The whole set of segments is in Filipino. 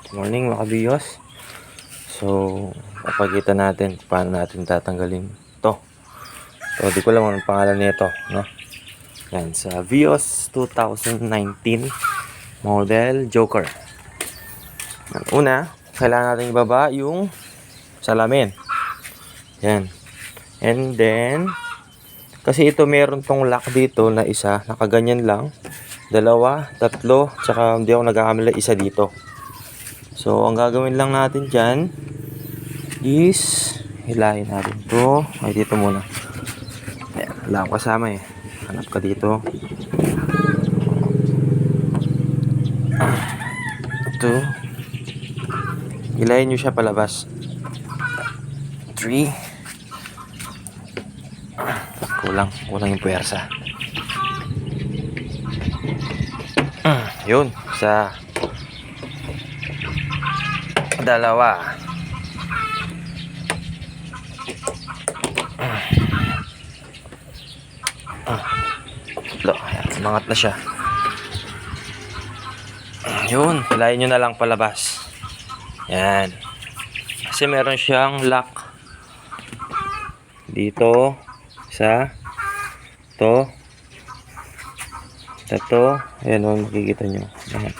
Morning mga kabiyos. So, papakita natin kung paano natin tatanggalin to. So, di ko lang ang pangalan nito, no? Yan, sa Vios 2019 model Joker. Una, kailangan natin ibaba yung salamin. Yan. And then, kasi ito meron tong lock dito na isa, nakaganyan lang. Dalawa, tatlo, tsaka hindi ako nagkakamali, isa dito. So, ang gagawin lang natin dyan is hilahin natin to. Ay, dito muna. Ayan, wala akong kasama eh. Hanap ka dito. Ito. Hilahin nyo siya palabas. 3. Kulang yung puwersa. Yun. Isa. Dalawa. Tatlo. Ayan, umangat na siya. Yun. Hilahin nyo na lang palabas. Yan. Kasi meron siyang lock. Dito. Isa. Ito. Ito. Ayan o. Makikita nyo. Ayan.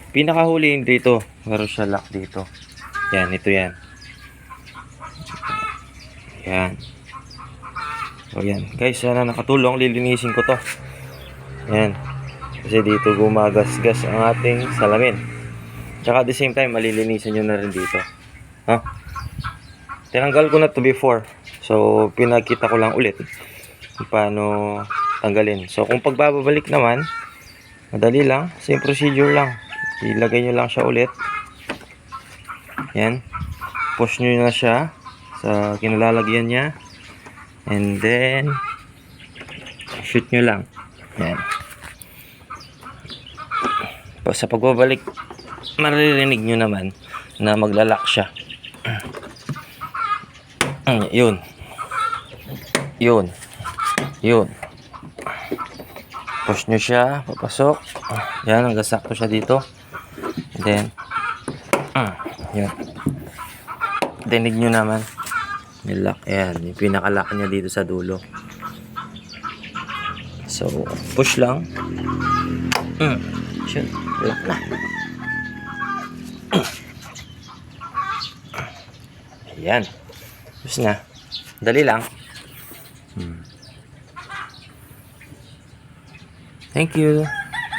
Pinakahuli dito. Meron siya lock dito. Yan. Ito yan. Yan. O yan. Guys, sana nakatulong. Lilinisin ko to. Yan. Kasi dito gumagasgas ang ating salamin. Tsaka at the same time, malilinisan nyo na rin dito. Ha? Tinanggal ko na to before. So, pinakita ko lang ulit kung paano tanggalin. So, kung pagbabalik naman, madali lang. Same procedure lang. Ilagay nyo lang siya ulit. Yan. Push nyo na siya sa kinalalagyan niya. And then, shoot nyo lang. Yan. Sa pagbabalik, maririnig nyo naman na maglalak siya. Yun. Yun. Yun. Push nyo siya, papasok. Yan, hanggang sakto siya dito. And then, yun. Dinig nyo naman. May lock. Ayan, yung pinaka-lock niya dito sa dulo. So, push lang. Shoot, lock na. Ayan. Push na. Dali lang. Thank you.